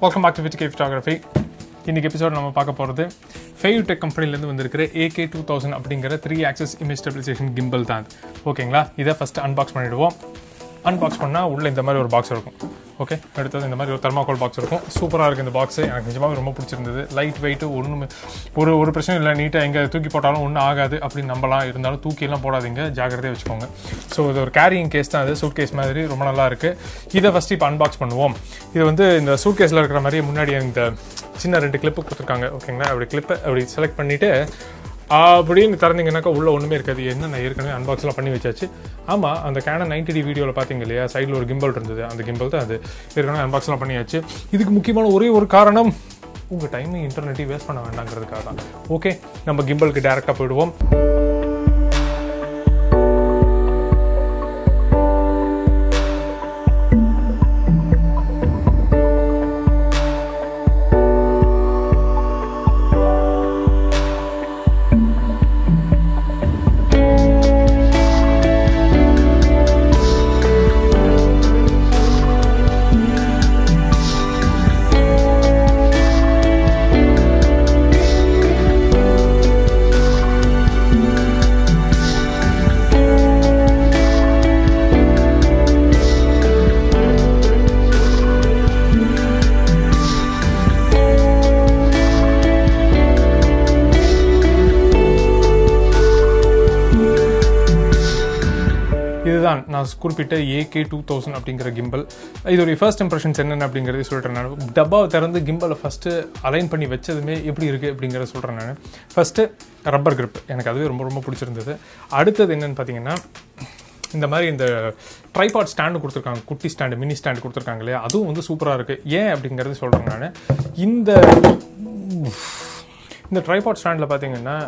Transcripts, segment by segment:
Welcome back to VTK Photography. இன்னைக்கு episode நம்ம பார்க்க போகிறது Feiyu டெக் கம்பெனிலேருந்து வந்திருக்கிற AK2000 அப்படிங்கிற 3-axis image stabilization gimbal தான். ஓகேங்களா, இதை ஃபஸ்ட்டு அன்பாக்ஸ் பண்ணிவிடுவோம். அன்பாக்ஸ் பண்ணால் உள்ளே இந்த மாதிரி ஒரு பாக்ஸ் இருக்கும். ஓகே, அடுத்தது இந்த மாதிரி ஒரு தெர்மாக்கோல் பாக்ஸ் இருக்கும். சூப்பராக இருக்குது இந்த பாக்ஸு. எனக்கு நிஜமாக ரொம்ப பிடிச்சிருந்தது. லைட் வெயிட்டு ஒரு பிரச்சனை இல்லை. நீட்டாக எங்கே தூக்கி போட்டாலும் ஒன்றும் ஆகாது அப்படின்னு நம்பலாம். இருந்தாலும் தூக்கியெல்லாம் போடாதீங்க, ஜாக்கிரதையாக வச்சுக்கோங்க. ஸோ இது ஒரு கேரியிங் கேஸ் தான். அது சூட் கேஸ் மாதிரி ரொம்ப நல்லா இருக்குது. இதை ஃபஸ்ட்டு இப்போ அன்பாக்ஸ் பண்ணுவோம். இது வந்து இந்த சூட் கேஸில் இருக்கிற மாதிரியே முன்னாடி இந்த சின்ன 2 கிளிப்பு கொடுத்துருக்காங்க. ஓகேங்களா, அப்படி கிளிப்பை அப்படி செலக்ட் பண்ணிவிட்டு அப்படின்னு திறந்தீங்கன்னாக்கா உள்ளே ஒன்றுமே இருக்காது. என்ன நான் ஏற்கனவே அன்பாக்ஸ்லாம் பண்ணி வச்சாச்சு. ஆமாம், அந்த கேனன் 90D வீடியோவில் பார்த்தீங்க இல்லையா, சைடில் ஒரு கிம்பல் இருந்தது. அந்த கிம்பல் தான் அது. ஏற்கனவே அன்பாக்ஸ்லாம் பண்ணியாச்சு. இதுக்கு முக்கியமான ஒரே ஒரு காரணம், உங்கள் டைமை இன்டர்நெட்டையும் வேஸ்ட் பண்ண வேண்டாங்கிறதுக்காக தான். ஓகே, நம்ம கிம்பலுக்கு டேரெக்டாக போயிடுவோம். இதுதான் நான் குறிப்பிட்ட AK2000 அப்படிங்கிற கிம்பல். இதோடைய ஃபர்ஸ்ட் இம்ப்ரெஷன்ஸ் என்னென்ன அப்படிங்கிறத சொல்கிறேன். நான் டப்பாவை திறந்து கிம்பலை ஃபஸ்ட்டு அலைன் பண்ணி வச்சதுமே எப்படி இருக்குது அப்படிங்கிறத சொல்கிறேன். நான் ஃபஸ்ட்டு ரப்பர் கிரிப், எனக்கு அதுவே ரொம்ப ரொம்ப பிடிச்சிருந்தது. அடுத்தது என்னென்னு பார்த்தீங்கன்னா, இந்த மாதிரி இந்த ட்ரைபாட் ஸ்டாண்டு கொடுத்துருக்காங்க. குட்டி ஸ்டாண்டு, மினி ஸ்டாண்டு கொடுத்துருக்காங்க இல்லையா, அதுவும் வந்து சூப்பராக இருக்குது. ஏன் அப்படிங்கிறது சொல்கிறேன். நான் இந்த ட்ரைபாட் ஸ்டாண்டில் பார்த்தீங்கன்னா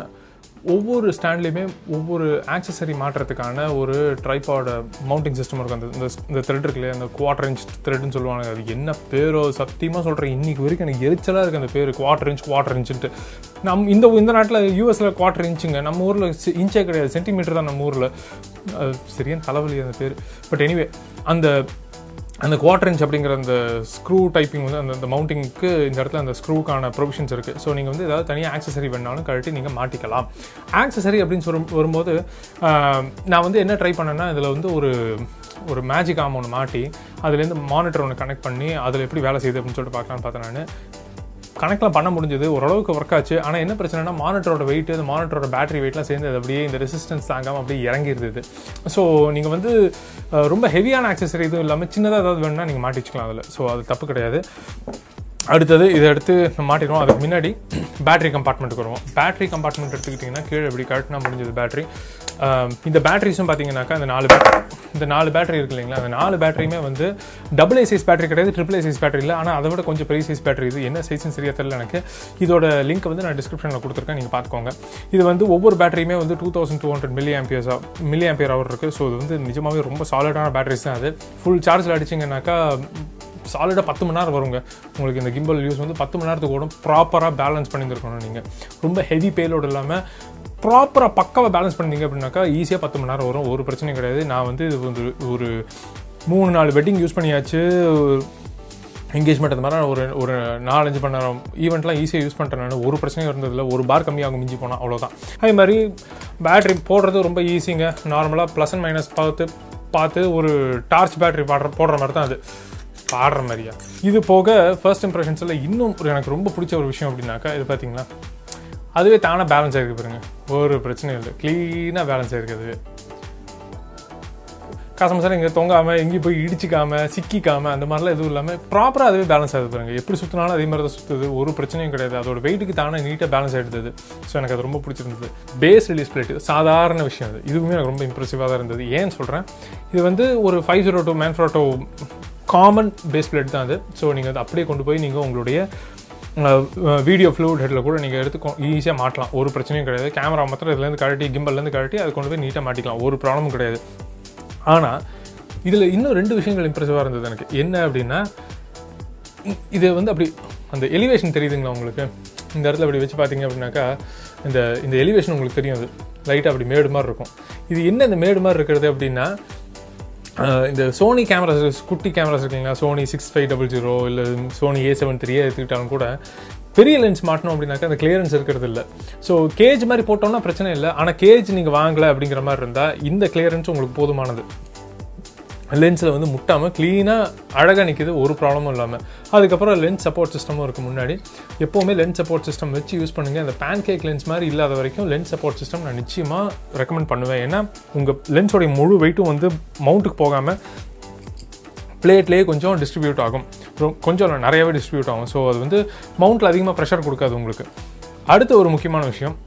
ஒவ்வொரு ஸ்டாண்ட்லேயுமே ஒவ்வொரு ஆக்சசரி மாட்டுறதுக்கான ஒரு ட்ரைபாட் மவுண்டிங் சிஸ்டம் இருக்கும். இந்த த்ரெட் இருக்குல்லையா, அந்த 1/4 inch த்ரெட்னு சொல்லுவாங்க. அது என்ன பேரோ சத்தியமாக சொல்கிறேன், இன்றைக்கி வரைக்கும் எனக்கு எரிச்சலாக இருக்குது அந்த பேர். 1/4 inch இந்த நாட்டில் யூஎஸில் 1/4 inch, நம்ம ஊரில் இன்ச்சே கிடையாது, சென்டிமீட்டர் தான் நம்ம ஊரில். சரியான தலைவலி அந்த பேர். பட் எனிவே, அந்த 1/4 inch அப்படிங்கிற அந்த ஸ்க்ரூ டைப்பிங் வந்து அந்த மவுண்டிங்க்கு இந்த இடத்துல அந்த ஸ்க்ரூக்கான ப்ரொவிஷன்ஸ் இருக்குது. ஸோ நீங்கள் வந்து ஏதாவது தனியாக ஆக்சசரி வேணாலும் கழட்டி நீங்கள் மாட்டிக்கலாம். ஆக்சசரி அப்படின்னு வரும்போது நான் வந்து என்ன ட்ரை பண்ணேன்னா, இதில் வந்து ஒரு மேஜிக் ஆம் ஒன்று மாட்டி அதுலேருந்து மானிட்டர் ஒன்று கனெக்ட் பண்ணி அதில் எப்படி வேலை செய்யுது அப்படின்னு சொல்லிட்டு பார்க்கலான்னு பார்த்தேன். நான் கனெக்ட்லாம் பண்ண முடிஞ்சது, ஓரளவுக்கு ஒர்க் ஆச்சு. ஆனால் என்ன பிரச்சனைனா, மானிட்டரோட வெயிட்டு, அந்த மானிட்டரோட பேட்டரி வெயிட்லாம் சேர்ந்து அது அப்படியே இந்த ரெசிஸ்டன்ஸ் தாங்காமல் அப்படியே இறங்கிடுது. ஸோ நீங்கள் வந்து ரொம்ப ஹெவியான ஆக்சசரி எதுவும் இல்லாமல் சின்னதாக ஏதாவது வேணும்னா நீங்கள் மாட்டி வச்சுக்கலாம் அதில். ஸோ அது தப்பு கிடையாது. அடுத்தது இதை எடுத்து மாட்டிடுவோம். அதுக்கு முன்னாடி பேட்டரி கம்பார்ட்மெண்ட்டுக்கு வருவோம். பேட்டரி கம்பார்ட்மெண்ட் எடுத்துக்கிட்டிங்கன்னா கீழே எப்படி கரெக்டாக முடிஞ்சது பேட்டரி. இந்த பேட்டரிஸும் பார்த்தீங்கன்னாக்கா இந்த 4 பேட்டரி இருக்கு இல்லைங்களா, அந்த 4 பேட்டரியுமே வந்து AA சைஸ் பேட்டரி கிடையாது, AAA சைஸ் பேட்டரி இல்லை. ஆனால் அதை விட கொஞ்சம் பெரிய சைஸ் பேட்டரி. இது என்ன சைஸ்ன்னு சரியாக தெரியல எனக்கு. இதோட லிங்க் வந்து நான் டிஸ்கிரிப்ஷனில் கொடுத்துருக்கேன், நீங்கள் பார்த்துக்கோங்க. இது வந்து ஒவ்வொரு பேட்டரியுமே வந்து 2200 mAh இருக்குது. ஸோ இது வந்து நிஜமாகவே ரொம்ப சாலிடான பேட்டரிஸ் தான். அது ஃபுல் சார்ஜில் அடிச்சிங்கன்னாக்கா சாலிடாக 10 மணி நேரம் வருங்க. உங்களுக்கு இந்த கிம்பல் யூஸ் வந்து 10 மணி நேரத்துக்கு கூட ப்ராப்பராக பேலன்ஸ் பண்ணியிருக்கணும். நீங்கள் ரொம்ப ஹெவி பேலோடு இல்லாமல் ப்ராப்பராக பக்காவாக பேலன்ஸ் பண்ணிங்க அப்படின்னாக்கா ஈஸியாக 10 மணி நேரம் வரும். ஒரு பிரச்சனையும் கிடையாது. நான் வந்து இது வந்து ஒரு 3-4 வெட்டிங் யூஸ் பண்ணியாச்சு. என்கேஜ்மெண்ட் அந்த மாதிரி ஒரு 4-5 மணி நேரம் ஈவெண்ட்லாம் ஈஸியாக யூஸ் பண்ணுறேன். நான் ஒரு பிரச்சனையும் இருந்ததில்லை. ஒரு பார் கம்மியாகும் மிஞ்சி போனால், அவ்வளோதான். அதே மாதிரி பேட்டரி போடுறது ரொம்ப ஈஸிங்க. நார்மலாக ப்ளஸ் அண்ட் மைனஸ் பார்த்து ஒரு டார்ச் பேட்டரி போடுற மாதிரி தான் அது. பாடுற மாதிரியா. இது போக ஃபர்ஸ்ட் இம்ப்ரெஷன்ஸில் இன்னும் எனக்கு ரொம்ப பிடிச்ச ஒரு விஷயம் அப்படின்னாக்கா, இது பார்த்தீங்களா, அதுவே தானாக பேலன்ஸ் ஆகிருக்கு பாருங்க. ஒரு பிரச்சனையும் இல்லை, க்ளீனாக பேலன்ஸ் ஆகிருக்கு. அதுவே கசமசாரம் இங்கே தொங்காமல், எங்கேயும் போய் இடிச்சிக்காமல் சிக்கிக்காமல் அந்த மாதிரிலாம் எதுவும் இல்லாமல் ப்ராப்பராக அதுவே பேலன்ஸ் ஆகுது பாருங்க. எப்படி சுற்றினாலும் அதே மாதிரி தான் சுற்றுது. ஒரு பிரச்சனையும் கிடையாது. அதோட வெயிட்டுக்கு தானே நீட்டாக பேலன்ஸ் ஆகிடுது. ஸோ எனக்கு அது ரொம்ப பிடிச்சிருந்தது. பேஸ் ரிலீஸ் பிளேட் சாதாரண விஷயம். அது இதுவுமே எனக்கு ரொம்ப இம்ப்ரெசிவாக தான் இருந்தது. ஏன்னு சொல்கிறேன், இது வந்து ஒரு 502 மேன்ஃப்ரோட்டோ காமன் பேஸ் பிளேட் தான் அது. ஸோ நீங்கள் அதை அப்படியே கொண்டு போய் நீங்கள் உங்களுடைய வீடியோ ஃப்ளூட் ஹெட்டில் கூட நீங்கள் எடுத்து ஈஸியாக மாட்டலாம். ஒரு பிரச்சனையும் கிடையாது. கேமரா மாத்திரம் இதுலேருந்து கழட்டி, கிம்பல்லேருந்து கழட்டி அதை கொண்டு போய் நீட்டாக மாட்டிக்கலாம். ஒரு ப்ராப்ளமும் கிடையாது. ஆனால் இதில் இன்னும் 2 விஷயங்கள் இம்ப்ரெசிவாக இருந்தது எனக்கு. என்ன அப்படின்னா, இது வந்து அப்படி அந்த எலிவேஷன் தெரியுதுங்களா உங்களுக்கு, இந்த இடத்துல அப்படி வச்சு பார்த்தீங்க அப்படின்னாக்கா இந்த எலிவேஷன் உங்களுக்கு தெரியும். அது லைட்டாக அப்படி மேடு மாதிரி இருக்கும். இது என்ன இந்த மேடு மாதிரி இருக்கிறது அப்படின்னா, இந்த சோனி கேமராஸ் குட்டி கேமராஸ் இருக்குங்களா, சோனி 6500 இல்லை சோனி A73 எடுத்துக்கிட்டாலும் கூட பெரிய லென்ஸ் மாட்டணும் அப்படின்னாக்கா அந்த கிளியரன்ஸ் இருக்கிறது இல்லை. ஸோ கேஜ் மாதிரி போட்டோம்னா பிரச்சனை இல்லை. ஆனால் கேஜ் நீங்கள் வாங்கலை அப்படிங்கிற மாதிரி இருந்தால் இந்த கிளியரன்ஸ் உங்களுக்கு போதுமானது. லென்ஸில் வந்து முட்டாமல் க்ளீனாக அழகாக நிற்கிது, ஒரு ப்ராப்ளமும் இல்லாமல். அதுக்கப்புறம் லென்ஸ் சப்போர்ட் சிஸ்டமும் இருக்குது முன்னாடி. எப்போவுமே லென்ஸ் சப்போர்ட் சிஸ்டம் வச்சு யூஸ் பண்ணுங்கள். அந்த பேன் கேக் லென்ஸ் மாதிரி இல்லாத வரைக்கும் லென்ஸ் சப்போர்ட் சிஸ்டம் நான் நிச்சயமாக ரெக்கமெண்ட் பண்ணுவேன். ஏன்னா உங்கள் லென்ஸோடைய முழு வெயிட்டும் வந்து மவுண்ட்டுக்கு போகாமல் பிளேட்லேயே கொஞ்சம் டிஸ்ட்ரிபியூட் ஆகும், கொஞ்சம் நிறையாவே டிஸ்ட்ரிபியூட் ஆகும். ஸோ அது வந்து மவுண்ட்டில் அதிகமாக ப்ரெஷர் கொடுக்காது உங்களுக்கு. அடுத்த ஒரு முக்கியமான விஷயம்,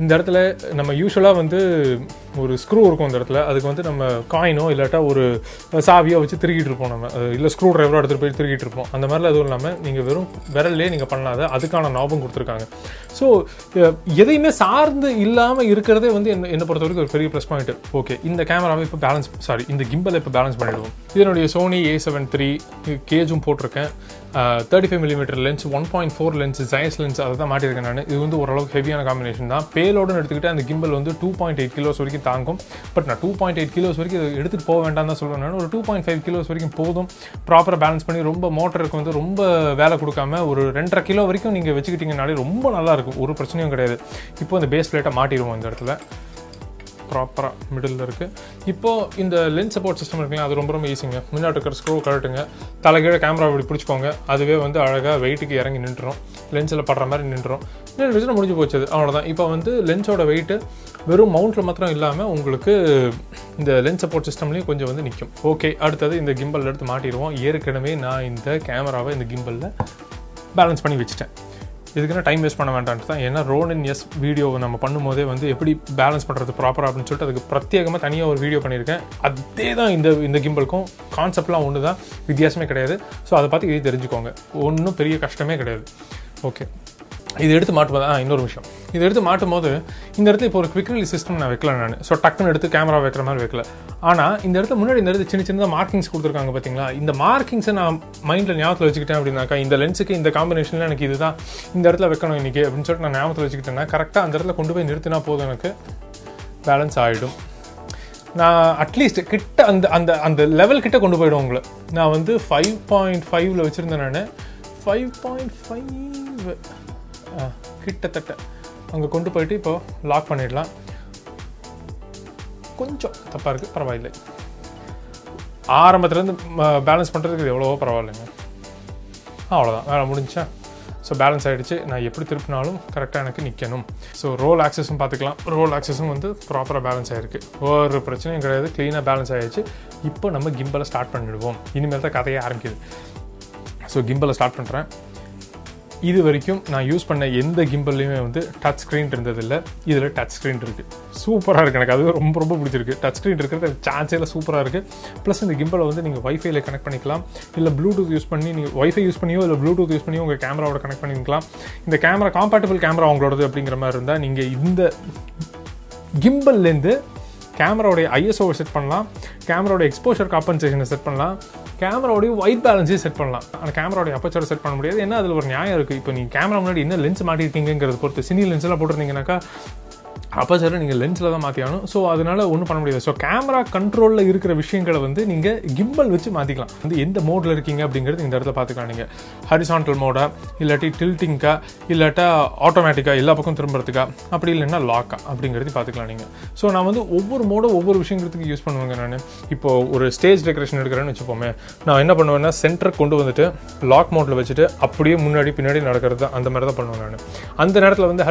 இந்த இடத்துல நம்ம யூஸ்வலாக வந்து ஒரு ஸ்க்ரூ இருக்கும் இந்த இடத்துல, அதுக்கு வந்து நம்ம காயினோ இல்லாட்டா ஒரு சாவியோ வச்சு திருக்கிட்டு இருப்போம் நம்ம, இல்லை ஸ்க்ரூ ட்ரைவரோ எடுத்துகிட்டு போய் திருக்கிட்டு இருப்போம். அந்த மாதிரிலாம் எதுவும் இல்லாமல் நீங்கள் வெறும் விரல்லே நீங்கள் பண்ணாத அதுக்கான நாபம் கொடுத்துருக்காங்க. ஸோ எதையுமே சார்ந்து இல்லாமல் இருக்கிறதே வந்து என்னை பொறுத்த வரைக்கும் ஒரு பெரிய ப்ளஸ் பாயிண்ட். ஓகே, இந்த கேமராவை இப்போ இந்த கிம்பலை இப்போ பேலன்ஸ் பண்ணிவிடுவோம். இதனுடைய சோனி A73 கேஜும் போட்டிருக்கேன், 35mm லென்ஸ், 1.4 லென்ஸ், ஜயஸ் லென்ஸ், அதை தான் மாட்டியிருக்கேன் நான். இது வந்து ஓரளவுக்கு ஹெவியான காம்பினேஷன் தான். பேலோடுன்னு எடுத்துக்கிட்டு அந்த கிம்பல் வந்து 2.8 கிலோஸ் வரைக்கும் தாங்கும். பட் நான் 2.8 கிலோஸ் வரைக்கும் இதை எடுத்துகிட்டு போக வேண்டாம் தான் சொல்லுவேன். நான் ஒரு 2.5 கிலோஸ் வரைக்கும் போதும். ப்ராப்பராக பேலன்ஸ் பண்ணி ரொம்ப மோட்டருக்கு வந்து ரொம்ப வேலை கொடுக்காம ஒரு 2.5 கிலோ வரைக்கும் நீங்கள் வச்சுக்கிட்டீங்கனாலே ரொம்ப நல்லாயிருக்கும், ஒரு பிரச்சனையும் கிடையாது. இப்போ இந்த பேஸ் பிளேட்டை மாட்டிடுவோம் இந்த இடத்துல, ப்ராப்பராக மிடில் இருக்குது. இப்போது இந்த லென்ஸ் சப்போர்ட் சிஸ்டம் இருக்குங்க, அது ரொம்ப ஈஸிங்க. முன்னாடி இருக்கிற ஸ்க்ரூ கழட்டுங்க, தலைகீழே கேமரா இப்படி பிடிச்சிக்கோங்க, அதுவே வந்து அழகாக வெயிட்டுக்கு இறங்கி நின்றுடும், லென்ஸில் படுற மாதிரி நின்றுச்சுன்னா முடிஞ்சு போச்சு, அவ்வளோதான். இப்போ வந்து லென்ஸோட வெயிட்டு வெறும் மவுண்ட்டில் மாத்திரம் இல்லாமல் உங்களுக்கு இந்த லென்ஸ் சப்போர்ட் சிஸ்டம்லேயும் கொஞ்சம் வந்து நிற்கும். ஓகே, அடுத்தது இந்த கிம்பல் எடுத்து மாட்டிடுவோம். ஏற்கனவே நான் இந்த கேமராவை இந்த கிம்பலில் பேலன்ஸ் பண்ணி வச்சுட்டேன். இதுக்குன்னா டைம் வேஸ்ட் பண்ண வேண்டான்ட்டு தான். ஏன்னா ரோனின் எஸ் வீடியோவை நம்ம பண்ணும்போதே வந்து எப்படி பேலன்ஸ் பண்ணுறது ப்ராப்பராக அப்படின்னு சொல்லிட்டு அதுக்கு பிரத்யேகமாக தனியாக ஒரு வீடியோ பண்ணியிருக்கேன். அதே தான் இந்த கிம்பலுக்கும் கான்செப்ட்லாம் ஒன்று தான், வித்தியாசமே கிடையாது. ஸோ அதை பார்த்து இது தெரிஞ்சுக்கோங்க, ஒன்றும் பெரிய கஷ்டமே கிடையாது. ஓகே, இது எடுத்து மாட்டும்போது இன்னொரு விஷயம், இது எடுத்து மாட்டும் போது இந்த இடத்துல இப்போ ஒரு குவிக் ரிலீஸ் சிஸ்டம் நான் வைக்கல நான். ஸோ டக்குன்னு எடுத்து கேமரா வைக்கிற மாதிரி வைக்கல. ஆனால் இந்த இடத்துல முன்னாடி இந்த இடத்துல சின்னதாக மார்க்கிங்ஸ் கொடுத்துருக்காங்க பார்த்தீங்களா. இந்த மார்க்கிங்ஸை நான் மைண்டில் ஞாபகத்தில் வச்சுக்கிட்டேன் அப்படின்னாக்கா, இந்த லென்ஸுக்கு இந்த காம்பினேஷனில் எனக்கு இதுதான் இந்த இடத்துல வைக்கணும் இன்றைக்கி அப்படின்னு சொல்லிட்டு நான் ஞாபகத்தில் வச்சுக்கிட்டேன்னா கரெக்டாக அந்த இடத்துல கொண்டு போய் நிறுத்தினா போதும், எனக்கு பேலன்ஸ் ஆகிடும். நான் அட்லீஸ்ட் கிட்ட அந்த அந்த அந்த லெவல் கிட்ட கொண்டு போய்டும் உங்களை. நான் வந்து 5.5 வச்சுருந்தேன் நான், 5.5 கிட்டத்தட்ட அங்கே கொண்டு போயிட்டு இப்போ லாக் பண்ணிடலாம். கொஞ்சம் தப்பாக இருக்குது, பரவாயில்லை. ஆரம்பத்துலேருந்து பேலன்ஸ் பண்ணுறதுக்கு இது எவ்வளவோ பரவாயில்லைங்க. அவ்வளோதான், வேலை முடிஞ்சா. ஸோ பேலன்ஸ் ஆகிடுச்சு. நான் எப்படி திருப்பினாலும் கரெக்டாக எனக்கு நிற்கணும். ஸோ ரோல் ஆக்சஸும் பார்த்துக்கலாம். ரோல் ஆக்சஸும் வந்து ப்ராப்பராக பேலன்ஸ் ஆகிருக்கு, ஒரு பிரச்சனையும் கிடையாது, க்ளீனாக பேலன்ஸ் ஆகிடுச்சு. இப்போ நம்ம கிம்பலை ஸ்டார்ட் பண்ணிவிடுவோம். இனிமேல் தான் கதையே ஆரம்பிக்குது. ஸோ கிம்பலை ஸ்டார்ட் பண்ணுறேன். இது வரைக்கும் நான் யூஸ் பண்ண எந்த கிம்பல்லையுமே வந்து டச் ஸ்க்ரீன் இருந்ததில்லை. இதில் டச் ஸ்க்ரீன் இருக்குது, சூப்பராக இருக்குது. எனக்கு அது ரொம்ப ரொம்ப பிடிச்சிருக்கு. டச் ஸ்க்ரீன் இருக்கிறது சான்ஸே சூப்பராக இருக்குது. ப்ளஸ் இந்த கிம்பலை வந்து நீங்கள் வைஃபைல கனெக்ட் பண்ணிக்கலாம், இல்லை ப்ளூடூத் யூஸ் பண்ணி நீங்கள் வைஃபை யூஸ் பண்ணியோ இல்லை ப்ளூடூத் யூஸ் பண்ணியோ உங்கள் கேமராவோட கனெக்ட் பண்ணிக்கலாம். இந்த கேமரா காம்பேட்டபிள் கேமரா உங்களோடது அப்படிங்கிற மாதிரி இருந்தால் நீங்கள் இந்த கிம்பல்லேருந்து கேமராவுடைய ஐஎஸ்ஓவை செட் பண்ணலாம், கேமராவோட எக்ஸ்போஷர் காம்பன்சேஷனை செட் பண்ணலாம், கேமராவுடைய ஒயிட் பேலன்ஸையும் செட் பண்ணலாம். ஆனால் கேமராவுடைய அப்பச்சரை செட் பண்ண முடியாது. ஏன்னா அதில் ஒரு நியாயம் இருக்குது. இப்போ நீங்கள் கேமரா முன்னாடி என்ன லென்ஸ் மாட்டிருக்கீங்கிறத பொறுத்து, சினி லென்ஸ்லாம் போட்டிருந்தீங்கன்னாக்கா அப்பச்சரை நீங்கள் லென்ஸில் தான் மாற்றி ஆகணும். ஸோ அதனால் ஒன்றும் பண்ண முடியாது. ஸோ கேமரா கண்ட்ரோலில் இருக்கிற விஷயங்களை வந்து நீங்கள் கிம்பல் வச்சு மாற்றிக்கலாம். வந்து எந்த மோடில் இருக்கீங்க அப்படிங்கிறது இந்த இடத்துல பார்த்துக்கலாம். நீங்கள் ஹரிசான்டல் மோடா, இல்லாட்டி டில்ட்டிங்கா, இல்லாட்டா ஆட்டோமேட்டிக்காக எல்லா பக்கம் திரும்புறதுக்கா, அப்படி இல்லைன்னா லாக்கா அப்படிங்கிறது பார்த்துக்கலாம் நீங்கள். ஸோ நான் வந்து ஒவ்வொரு மோடும் ஒவ்வொரு விஷயங்கிறதுக்கு யூஸ் பண்ணுவேங்க நான். இப்போது ஒரு ஸ்டேஜ் டெக்கரேஷன் எடுக்கிறேன்னு வச்சுப்போமே, நான் என்ன பண்ணுவேன்னா சென்டருக்கு கொண்டு வந்துட்டு லாக் மோட்டில் வச்சுட்டு அப்படியே முன்னாடி பின்னாடி நடக்கிறது தான், அந்த மாதிரி தான் பண்ணுவேன் நான். அந்த நேரத்தில் வந்து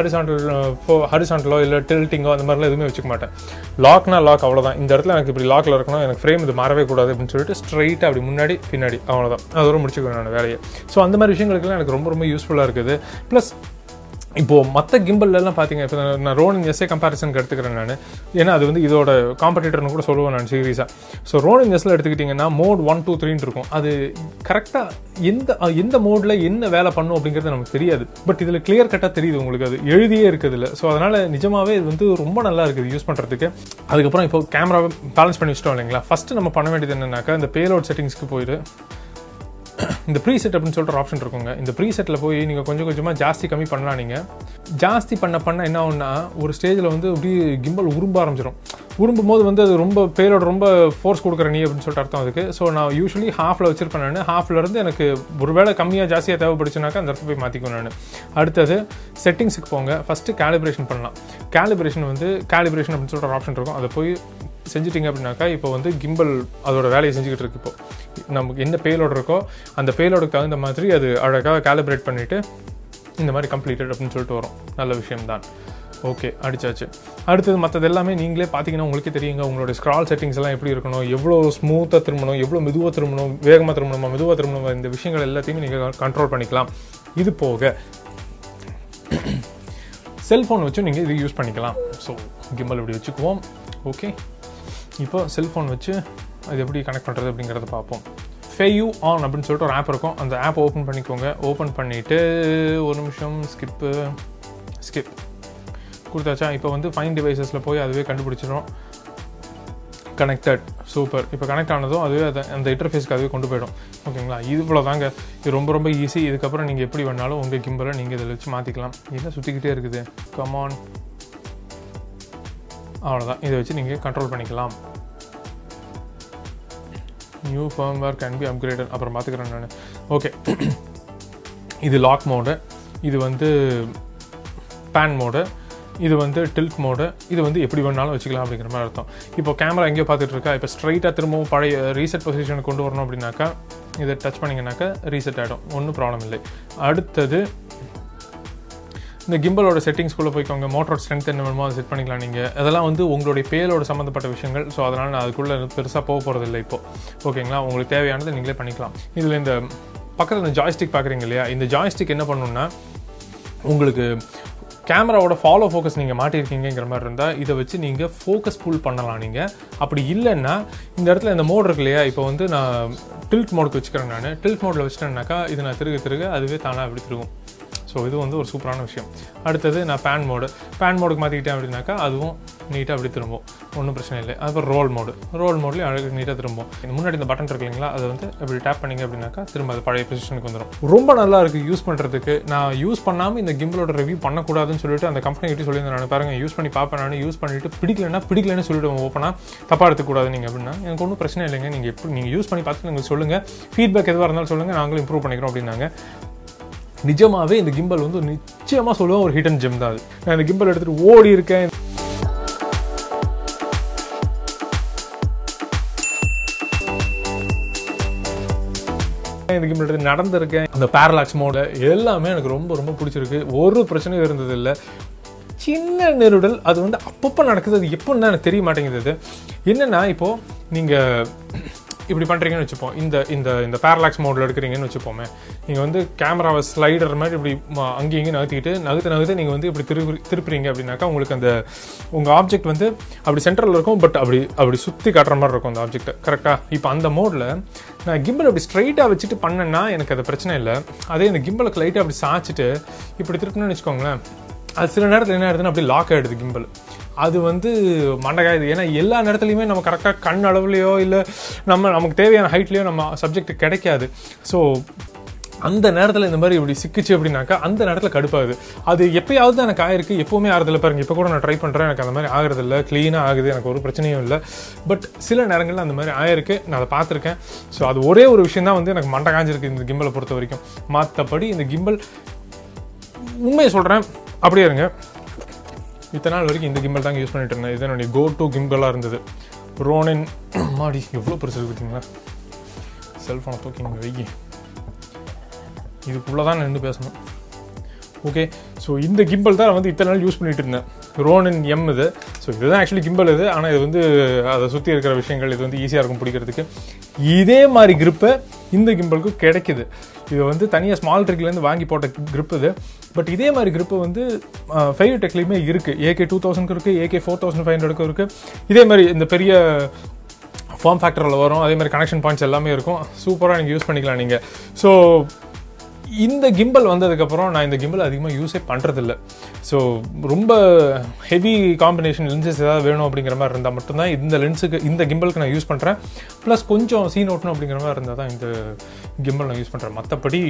ஹரிசான்டலோ இல்லை டில்ட்டிங்கோ அந்த மாதிரிலாம் எதுவுமே வச்சுக்க மாட்டேன். லாக்னா லாக், அவ்வளோதான். இந்த இடத்துல எனக்கு இப்படி லாக்கில் இருக்கணும், எனக்கு ஃப்ரேம் இது மாறவே கூடாது அப்படின்னு சொல்லிட்டு ஸ்ட்ரைட்டாக அப்படி முன்னாடி பின்னாடி, அவ்வளோதான். அதோட முடிச்சுக்குவேன் நான் வேலையை. ஸோ அந்த மாதிரி விஷயங்களுக்குலாம் எனக்கு ரொம்ப ரொம்ப யூஸ்ஃபுல்லாக இருக்குது. ப்ளஸ் இப்போது மற்ற கிம்பல்லாம் பார்த்தீங்க, இப்போ நான் ரோனின் எஸ்ஏ கம்பேரிசனுக்கு எடுத்துக்கிறேன் நான். ஏன்னா அது வந்து இதோட காம்படிட்டர்னு கூட சொல்லுவேன் நான் சீரியஸாக. ஸோ ரோனின் எஸ்ல எடுத்துக்கிட்டிங்கன்னா மோட் 1, 2, 3 இருக்கும். அது கரெக்டாக எந்த மோடில் என்ன வேலை பண்ணும் அப்படிங்கிறது நமக்கு தெரியாது. பட் இதில் கிளியர் கட்டாக தெரியுது உங்களுக்கு, அது எழுதியே இருக்குதுல்ல. ஸோ அதனால் நிஜமாகவே இது வந்து ரொம்ப நல்லா இருக்குது யூஸ் பண்ணுறதுக்கு. அதுக்கப்புறம் இப்போ கேமராவை பேலன்ஸ் பண்ணி வச்சிட்டோம் இல்லைங்களா. ஃபஸ்ட்டு நம்ம பண்ண வேண்டியது என்னன்னாக்கா, இந்த பேலோட் செட்டிங்ஸ்க்கு போயிட்டு இந்த ப்ரீசெட் அப்படின்னு சொல்லிட்டு ஒரு ஆப்ஷன் இருக்குங்க. இந்த ப்ரீசெட்டில் போய் நீங்கள் கொஞ்சம் கொஞ்சமாக ஜாஸ்தி கம்மி பண்ணலாம். நீங்கள் ஜாஸ்தி பண்ண என்ன ஆகுன்னா ஒரு ஸ்டேஜில் வந்து அப்படியே கிம்பல் உரும்ப ஆரம்பிச்சிடும். உரும்பும் போது வந்து அது ரொம்ப பேரோட ரொம்ப ஃபோர்ஸ் கொடுக்குற நீ அப்படின்னு சொல்லிட்டு அர்த்தம் அதுக்கு. ஸோ நான் யூஸ்வலி ஹாஃபில் வச்சிருப்பேன். நான் ஹாஃப்லேருந்து எனக்கு ஒருவேளை கம்மியாக ஜாஸ்தியாக தேவைப்படுச்சுனாக்கா அந்த இடத்துல போய் மாற்றிக்குவேன் நான். அடுத்தது செட்டிங்ஸுக்கு போங்க. ஃபஸ்ட்டு கேலிப்ரேஷன் பண்ணலாம். கேலிப்ரேஷன் அப்படின்னு சொல்லிட்டு ஒரு ஆப்ஷன் இருக்கும். அதை போய் செஞ்சுட்டிங்க அப்படின்னாக்கா இப்போ வந்து கிம்பல் அதோட வேலையை செஞ்சுக்கிட்டு இருக்கு. இப்போ நமக்கு என்ன பேலோடு இருக்கோ அந்த பேலோடுக்கு தகுந்த மாதிரி அது அழகாக கேலிப்ரேட் பண்ணிவிட்டு இந்த மாதிரி கம்ப்ளீட்டட் அப்படின்னு சொல்லிட்டு வரும். நல்ல விஷயம்தான். ஓகே, அடிச்சாச்சு. அடுத்தது மற்றது எல்லாமே நீங்களே பார்த்தீங்கன்னா உங்களுக்கே தெரியுங்க. உங்களோட ஸ்க்ரால் செட்டிங்ஸ் எல்லாம் எப்படி இருக்கணும், எவ்வளோ ஸ்மூத்தாக திரும்பணும், எவ்வளோ மெதுவாக திரும்பணும், வேகமாக திரும்பணுமா, மெதுவாக திரும்பணுமா, இந்த விஷயங்கள் எல்லாத்தையுமே நீங்கள் கண்ட்ரோல் பண்ணிக்கலாம். இது போக செல்ஃபோன் வச்சு நீங்கள் இது யூஸ் பண்ணிக்கலாம். ஸோ கிம்பல் இப்படி வச்சுக்குவோம். ஓகே, இப்போ செல்ஃபோன் வச்சு அது எப்படி கனெக்ட் பண்ணுறது அப்படிங்கிறத பார்ப்போம். Feiyu ஆன் அப்படின்னு சொல்லிட்டு ஒரு ஆப் இருக்கும். அந்த ஆப் ஓப்பன் பண்ணிக்கோங்க. ஓப்பன் பண்ணிவிட்டு ஒரு நிமிஷம் ஸ்கிப் கொடுத்தாச்சா. இப்போ வந்து ஃபைன் டிவைசஸில் போய் அதுவே கண்டுபிடிச்சிடும். கனெக்டட். சூப்பர். இப்போ கனெக்ட் ஆனதும் அதுவே அந்த இன்டர்ஃபேஸ்க்கு அதுவே கொண்டு போயிடும். ஓகேங்களா, இவ்வளோ தாங்க. இது ரொம்ப ரொம்ப ஈஸி. இதுக்கப்புறம் நீங்கள் எப்படி வேணாலும் உங்கள் கிம்பலை நீங்கள் இதில் வச்சு மாற்றிக்கலாம். என்ன சுற்றிக்கிட்டே இருக்குது, கமான். அவ்வளோதான். இதை வச்சு நீங்கள் கண்ட்ரோல் பண்ணிக்கலாம். New firmware can be upgraded. அப்புறம் பார்த்துக்கிறேன் நான். ஓகே, இது லாக் மோடு, இது வந்து பேன் மோடு, இது வந்து டில்ட் மோடு, இது வந்து எப்படி வேணாலும் வச்சுக்கலாம் அப்படிங்கிற மாதிரி அர்த்தம். இப்போ கேமரா எங்கேயோ பார்த்துட்டு இருக்கா, இப்போ ஸ்ட்ரைட்டாக திரும்பவும் பழைய ரீசெட் பொசிஷனுக்கு கொண்டு வரணும் அப்படின்னாக்கா இதை டச் பண்ணிங்கனாக்கா ரீசெட் ஆகிடும். ஒன்றும் ப்ராப்ளம் இல்லை. அடுத்தது இந்த கிம்பலோட செட்டிங்ஸ்குள்ளே போய்க்கோங்க. மோட்டரோட ஸ்ட்ரென்த் என்ன வேணுமோ அதை செட் பண்ணிக்கலாம் நீங்கள். அதெல்லாம் வந்து உங்களுடைய பேலோட சம்மந்தப்பட்ட விஷயங்கள். ஸோ அதனால் நான் அதுக்குள்ளே பெருசாக போக போகிறதில்லை இப்போ. ஓகேங்களா, உங்களுக்கு தேவையானதை நீங்களே பண்ணிக்கலாம். இதில் இந்த பக்கத்தில் இந்த ஜாய்ஸ்டிக் பார்க்குறீங்க இல்லையா, இந்த ஜாய்ஸ்டிக் என்ன பண்ணணுன்னா உங்களுக்கு கேமராவோட ஃபாலோ ஃபோக்கஸ் நீங்கள் மாட்டியிருக்கீங்கிற மாதிரி இருந்தால் இதை வச்சு நீங்கள் ஃபோக்கஸ் புல் பண்ணலாம். நீங்கள் அப்படி இல்லைன்னா இந்த இடத்துல இந்த மோட் இருக்கு இல்லையா, இப்போ வந்து நான் டில்ட் மோடுக்கு வச்சுக்கிறேன். நான் டில்ட் மோடில் வச்சுட்டேன்னாக்கா இது நான் திருக அதுவே தானாக அப்படி திருகும். ஸோ இது வந்து ஒரு சூப்பரான விஷயம். அடுத்தது நான் பேன் மோடுக்கு மாற்றிக்கிட்டேன் அப்படின்னாக்கா அதுவும் நீட்டாக அப்படி திரும்பும். ஒன்றும் பிரச்சனை இல்லை. அதுக்கப்புறம் ரோல் மோட்லேயும் அழகு நீட்டாக திரும்பும். இந்த முன்னாடி இந்த பட்டன் இருக்கு இல்லைங்களா, அதை வந்து அப்படி டேப் பண்ணிங்க அப்படின்னாக்கா திரும்ப அது பழைய பொசிஷனுக்கு வந்துடும். ரொம்ப நல்லா இருக்குது யூஸ் பண்ணுறதுக்கு. நான் யூஸ் பண்ணாமல் இந்த கிம்பலோட ரிவ்யூ பண்ணக்கூடாதுன்னு சொல்லிட்டு அந்த கம்பெனி கிட்டே சொல்லியிருந்தேன். நான் பாருங்கள் யூஸ் பண்ணி பார்ப்பேன். நான் யூஸ் பண்ணிவிட்டு பிடிக்கலன்னு சொல்லிட்டு ஓப்பனாக தப்பாக எடுத்துக்கூடாது நீங்கள் அப்படின்னா எனக்கு ஒன்றும் பிரச்சனை இல்லைங்க. நீங்கள் யூஸ் பண்ணி பார்த்துட்டு நீங்கள் சொல்லுங்கள். ஃபீட்பேக் எதுவாக இருந்தாலும் சொல்லுங்கள், நாங்களும் இம்ப்ரூவ் பண்ணிக்கிறோம் அப்படின்னாங்க. நிஜமாவே இந்த கிம்பல் வந்து நிச்சயமாக சொல்லுவேன் ஒரு ஹிடன் ஜெம் தான் அது. நான் இந்த கிம்பல் எடுத்துகிட்டு ஓடி இருக்கேன். இந்த கிம்பல் எடுத்து நடந்திருக்கேன். அந்த பேரலாக்ஸ் மோடு எல்லாமே எனக்கு ரொம்ப ரொம்ப பிடிச்சிருக்கு. ஒரு பிரச்சனையும் இருந்தது இல்லை. சின்ன நெருடல் அது வந்து அப்பப்போ நடக்குது. அது எப்போன்னு எனக்கு தெரிய மாட்டேங்குது. என்னென்னா இப்போது நீங்கள் இப்படி பண்ணுறீங்கன்னு வச்சுப்போம். இந்த பேரலாக்ஸ் மோடில் எடுக்கிறீங்கன்னு வச்சுப்போமே, நீங்கள் வந்து கேமராவை ஸ்லைடர் மாதிரி இப்படி அங்கேயும் இங்கேயும் நகர்த்திட்டு நீங்கள் வந்து இப்படி திருப்புறீங்க அப்படின்னாக்கா உங்களுக்கு அந்த உங்கள் ஆப்ஜெக்ட் வந்து அப்படி சென்டரில் இருக்கும். பட் அப்படி சுற்றி காட்டுற மாதிரி இருக்கும் அந்த ஆப்ஜெக்ட். கரெக்டாக இப்போ அந்த மோடில் நான் கிம்பல் அப்படி ஸ்ட்ரைட்டாக வச்சுட்டு பண்ணேன்னா எனக்கு அது பிரச்சனை இல்லை. அதே இந்த கிம்பலுக்கு லைட்டாக அப்படி சாய்ச்சிட்டு இப்படி திருப்பினு வச்சுக்கோங்களேன், அது சில நேரத்தில் என்ன ஆயிடுதுன்னா அப்படி லாக் ஆகிடுது கிம்பல். அது வந்து மண்டகாயுது. ஏன்னா எல்லா நேரத்துலையுமே நம்ம கரெக்டாக கண் அளவுலையோ இல்லை நமக்கு தேவையான ஹைட்லேயோ நம்ம சப்ஜெக்ட் கிடைக்காது. ஸோ அந்த நேரத்தில் இந்த மாதிரி இப்படி சிக்கிச்சு அப்படின்னாக்கா அந்த நேரத்தில் கடுப்பாகுது. அது எப்போயாவது தான் எனக்கு ஆயிருக்கு, எப்போவுமே ஆகிறதில்ல. பாருங்க, இப்போ கூட நான் ட்ரை பண்ணுறேன், எனக்கு அந்த மாதிரி ஆகிறதில்ல, க்ளீனாக ஆகுது, எனக்கு ஒரு பிரச்சனையும் இல்லை. பட் சில நேரங்களில் அந்த மாதிரி ஆயிருக்கு, நான் அதை பார்த்துருக்கேன். ஸோ அது ஒரே ஒரு விஷயம் தான் வந்து எனக்கு மண்டை காஞ்சிருக்கு இந்த கிம்பலை பொறுத்த வரைக்கும். மற்றபடி இந்த கிம்பல் உண்மையை சொல்கிறேன், அப்படியே இருங்க. இத்தனை நாள் வரைக்கும் இந்த கிம்பல் தாங்க யூஸ் பண்ணிட்டு இருந்தேன். இது என்னுடைய கோ டு கிம்பலாக இருந்தது. ரோனின் மாடி எவ்வளோ பெருசு இருக்குங்களா. செல்ஃபோனை தூக்கி நீங்கள் வெய்யி, இதுக்குள்ளே தான் நின்று பேசணும். ஓகே, ஸோ இந்த கிம்பல் தான் வந்து இத்தனை நாள் யூஸ் பண்ணிட்டு இருந்தேன். ரோனின் எம் இது. ஸோ இதுதான் ஆக்சுவலி கிம்பல் இது. ஆனால் இது வந்து அதை சுற்றி இருக்கிற விஷயங்கள் இது வந்து ஈஸியாக இருக்கும் பிடிக்கிறதுக்கு. இதே மாதிரி கிரிப்பை இந்த கிம்பலுக்கு கிடைக்குது. இது வந்து தனியாக ஸ்மால் ட்ரிக்லேருந்து வாங்கி போட்ட கிரிப் இது. பட் இதே மாதிரி கிரிப்பு வந்து Feiyu டெக்லேயுமே இருக்குது. AK2000 இருக்குது, AK4500 இருக்குது. இதே மாதிரி இந்த பெரிய ஃபார்ம் ஃபேக்டரில் வரும். அதே மாதிரி கனெக்ஷன் பாயிண்ட்ஸ் எல்லாமே இருக்கும். சூப்பராக நீங்கள் யூஸ் பண்ணிக்கலாம் நீங்கள். ஸோ இந்த கிம்பல் வந்ததுக்கப்புறம் நான் இந்த கிம்பல் அதிகமாக யூஸே பண்ணுறதில்ல. ஸோ ரொம்ப ஹெவி காம்பினேஷன் லென்சஸ் ஏதாவது வேணும் அப்படிங்கிற மாதிரி இருந்தால் மட்டும்தான் இந்த கிம்பலுக்கு நான் யூஸ் பண்ணுறேன். ப்ளஸ் கொஞ்சம் சீன் ஓட்டணும் அப்படிங்கிற மாதிரி இருந்தால் தான் இந்த கிம்பல் நான் யூஸ் பண்ணுறேன். மற்றபடி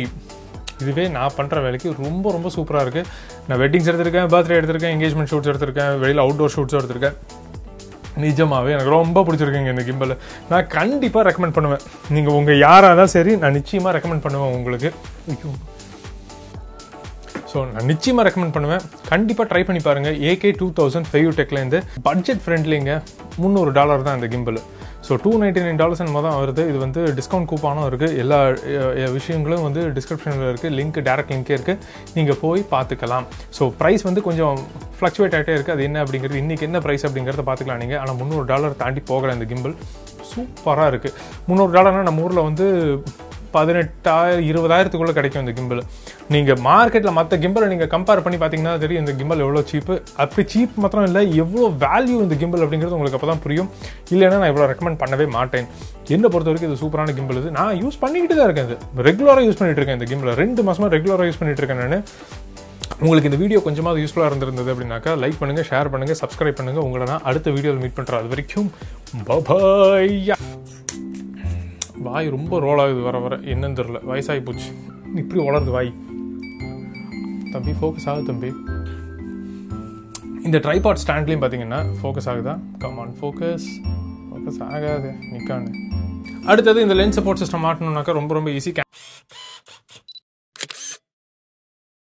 இதுவே நான் பண்ணுற வேலைக்கு ரொம்ப ரொம்ப சூப்பராக இருக்குது. நான் வெட்டிங்ஸ் எடுத்திருக்கேன், பர்த்டே எடுத்திருக்கேன், என்கேஜ்மெண்ட் ஷூட்ஸ் எடுத்திருக்கேன், வெளியில் அவுட்டோர் ஷூட்ஸும் எடுத்திருக்கேன். நிஜமாவே எனக்கு ரொம்ப பிடிச்சிருக்குங்க இந்த கிம்பல். நான் கண்டிப்பாக ரெக்கமெண்ட் பண்ணுவேன். நீங்கள் உங்கள் யாராக இருந்தாலும் சரி, நான் நிச்சயமாக ரெக்கமெண்ட் பண்ணுவேன் உங்களுக்கு. ஸோ நான் நிச்சயமாக ரெக்கமெண்ட் பண்ணுவேன். கண்டிப்பாக ட்ரை பண்ணி பாருங்கள். AK2000 Feiyu டெக்லேருந்து budget ஃப்ரெண்ட்லிங்க. $300 தான் இந்த கிம்பல். ஸோ $299 தான் வருது. இது வந்து டிஸ்கவுண்ட் கூப்பானும் இருக்குது. எல்லா விஷயங்களும் வந்து டிஸ்கிரிப்ஷனில் இருக்குது. லிங்க் டேரக்ட் லிங்க்கே இருக்குது. நீங்கள் போய் பார்த்துக்கலாம். ஸோ ப்ரைஸ் வந்து கொஞ்சம் ஃப்ளக்சுவேட் ஆகிட்டே இருக்குது. அது என்ன அப்படிங்கிறது, இன்றைக்கி என்ன ப்ரைஸ் அப்படிங்கிறத பார்த்துக்கலாம் நீங்கள். ஆனால் $300 தாண்டி போகலை இந்த கிம்பல். சூப்பராக இருக்குது. $300 நம்ம ஊரில் வந்து 18,000 20,000 கிடைக்கும் இந்த கிம்பல். நீங்கள் மார்க்கெட்டில் மற்ற கிம்பலை நீங்கள் கம்பேர் பண்ணி பார்த்தீங்கன்னா தெரியும் இந்த கிம்பல் எவ்வளோ சீப்பு. அப்படி சீப் மாத்திரம் இல்லை, எவ்வளோ வேல்யூ இந்த கிம்பல் அப்படிங்கிறது உங்களுக்கு அப்போ தான் புரியும். இல்லைன்னா நான் இவ்வளோ ரெக்கமெண்ட் பண்ணவே மாட்டேன். என்னை பொறுத்த வரைக்கும் இது சூப்பரான கிம்பல். இது நான் யூஸ் பண்ணிக்கிட்டு தான் இருக்கேன். இது ரெகுலராக யூஸ் பண்ணிட்டு இருக்கேன். இந்த கிம்பலை 2 மாதமாக ரெகுலராக யூஸ் பண்ணிட்டு இருக்கேன் நான். உங்களுக்கு இந்த வீடியோ கொஞ்சமாவது யூஸ்ஃபுல்லாக இருந்திருந்தது அப்படின்னாக்கா லைக் பண்ணுங்கள், ஷேர் பண்ணுங்கள், சப்ஸ்கிரைப் பண்ணுங்கள். உங்களை நான் அடுத்த வீடியோவில் மீட் பண்ணுறேன். அது வரைக்கும் பாய். வாய் ரொம்ப ரோல் ஆகுது வர வர, என்னன்னு தெரியல. வயசாகி போச்சு, இப்படி வளருது வாய். தம்பி ஃபோக்கஸ் ஆகுது தம்பி. இந்த ட்ரைபாட் ஸ்டாண்ட்லேயும் பார்த்தீங்கன்னா ஃபோக்கஸ் ஆகுதா? கமான் ஃபோக்கஸ் ஆகாது நிற்கான்னு. அடுத்தது இந்த லென்ஸ் சப்போர்ட் சிஸ்டம் மாட்டணும்னாக்கா ரொம்ப ஈஸி.